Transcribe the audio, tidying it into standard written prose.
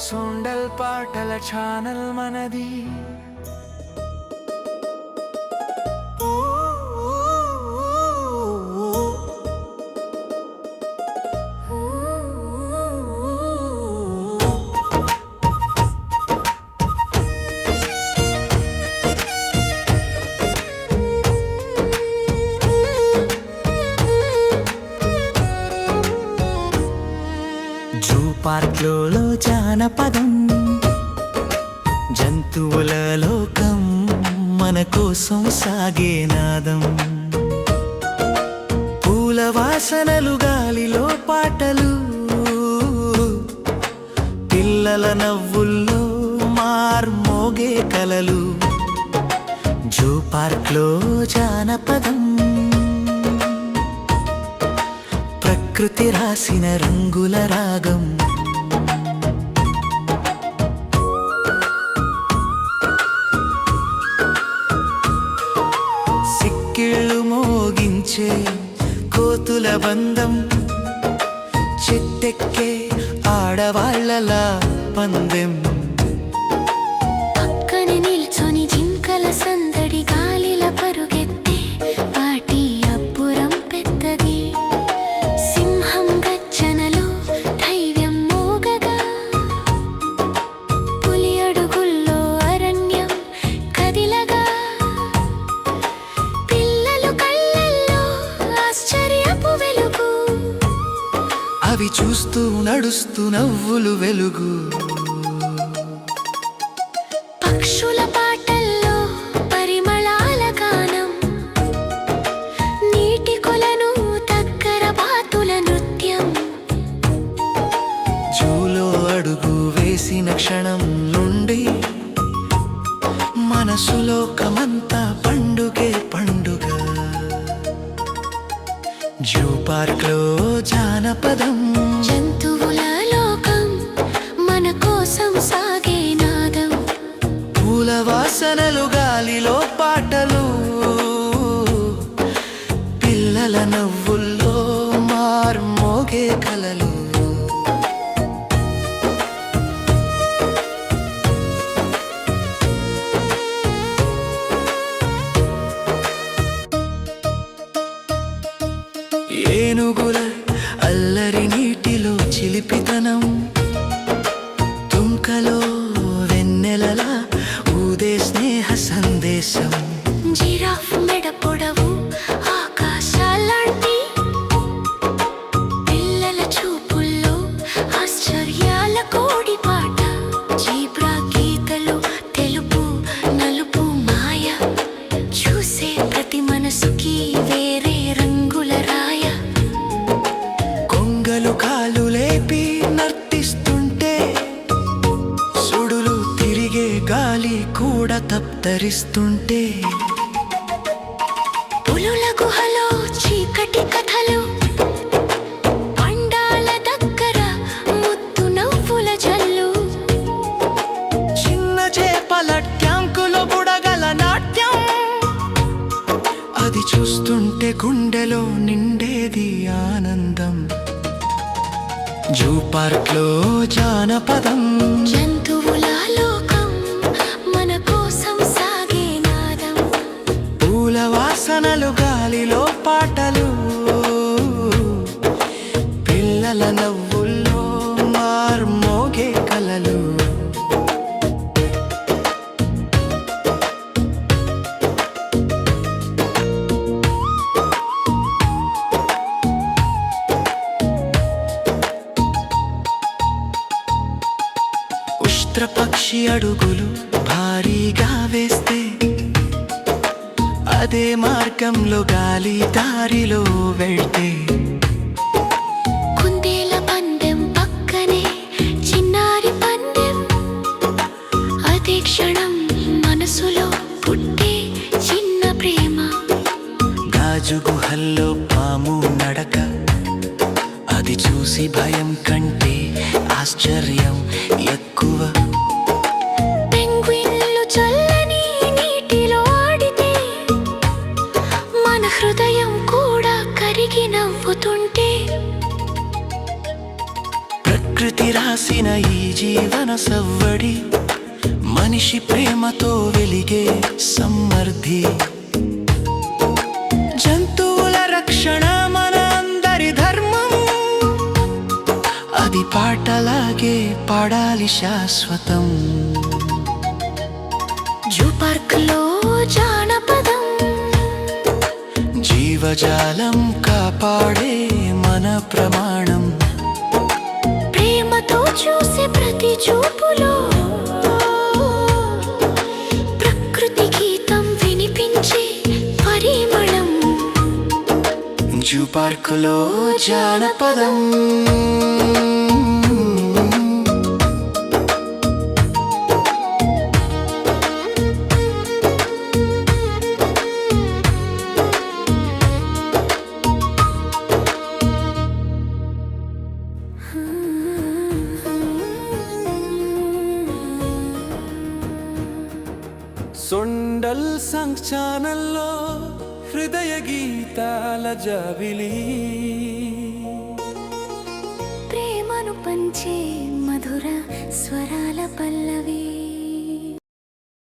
సొండల్ పాటల ఛానల్ మనది. జూ పార్క్లో జానపదం, జంతువుల లోకం, మన కోసం సాగే నాదం. పూల వాసనలు, గాలిలో పాటలు, పిల్లల నవ్వుల్లో మార్మోగే కలలు. జూ పార్క్లో జానపదం, ప్రకృతి రాసిన రంగుల రాగం. సిక్కిళ్ళు మోగించే కోతుల బంధం, చెట్టెక్కే ఆడవాళ్ళలా పందెం. పక్కని నిల్చొని జింకల సందడి, గాలిల పరుగెత్తే వాటి అబ్బురం పెద్దది. సింహం గర్జనలో ధైర్యం మోగగా, పులి అడుగుల్లో అరణ్యం కదిలగా. పిల్లలు కళ్ళల్లో ఆశ్చర్యపు వెలుగు, అవి చూస్తూ నడుస్తూ నవ్వులు వెలుగు. పక్షుల పాటల్లో పరిమళాల గానం, నీటి కొలను దగ్గర బాతుల నృత్యం. జూలో అడుగు వేసిన క్షణం నుండి మనసులోకమంతా పండుగే పండుగ. జూ పార్క్లో జానపదం, జంతువుల లోకం, మన కోసం సాగే నాదం. పూల వాసనలు, గాలిలో పాటలు, పిల్లల నవ్వుల్లో మార్మోగే కలలు. ఏనుగుల అల్లరి, నీటిలో చిలిపితనం, తుంకలో వెన్నెలలా ఊదే స్నేహ సందేశం. జిరాఫ్ మెడ పొడవు ఆకాశాలాంటి, పిల్లల చూపుల్లో ఆశ్చర్యాల కోడి పాట. జీబ్రా గీతలు తెలుపు నలుపు మాయ, చూసే ప్రతి మనసుకి వేరే రంగుల రాయ. కొంగలు కాలు లేపి నర్తిస్తుంటే, సుడులు తిరిగే గాలి కూడా తప్తరిస్తుంటే. పులుల గుహలో చీకటి కథలు, పండాల దగ్గర ముద్దు నవ్వుల జల్లు. చిన్న చేపల ట్యాంకులో బుడగల నాట్యం, అది చూస్తుంటే గుండెలో నిండేది ఆనందం. జూ పార్క్లో జానపదం, జంతువుల లోకం, మన కోసం సాగే నాదం. పూల వాసనలు, గాలిలో పాటలు, పిల్లల నవ్వుల్లో మార్మోగే కలలు. ఉష్ట్రపక్షి అడుగులు భారీగా వేస్తే, అదే మార్గంలో గాలి దారిలో వెళ్తే. కుందేల పందెం పక్కనే చిన్నారి పందెం, అదే క్షణం మనసులో పుట్టే చిన్న ప్రేమ. గాజు గుహల్లో పాము నడక, అది చూసి భయం కంటే ఆశ్చర్యం ఎక్కువ. పెంగ్విన్లు చల్లని నీటిలో ఆడితే, మన హృదయం కూడా కరిగి నవ్వుతుంటే. ప్రకృతి రాసి రాసిన ఈ జీవన సవ్వడి మనిషి ప్రేమతో వెలిగే సమ్మర్ధి. జంతువుల రక్షణ మన అందరి ధర్మం, అది పాటలాగే పాడాలి శాశ్వతం. జూ పార్కులో జానపదం, జీవజాలం కాపాడే మన ప్రమాణం. ప్రేమతో చూసే ప్రతి చూపులో ప్రకృతి గీతం వినిపించే పరిమళం. జూ పార్కులో జానపదం. సొండల్ సంగ్ ఛానల్లో హృదయ గీతాల జాబిలి, ప్రేమను పంచే మధుర స్వర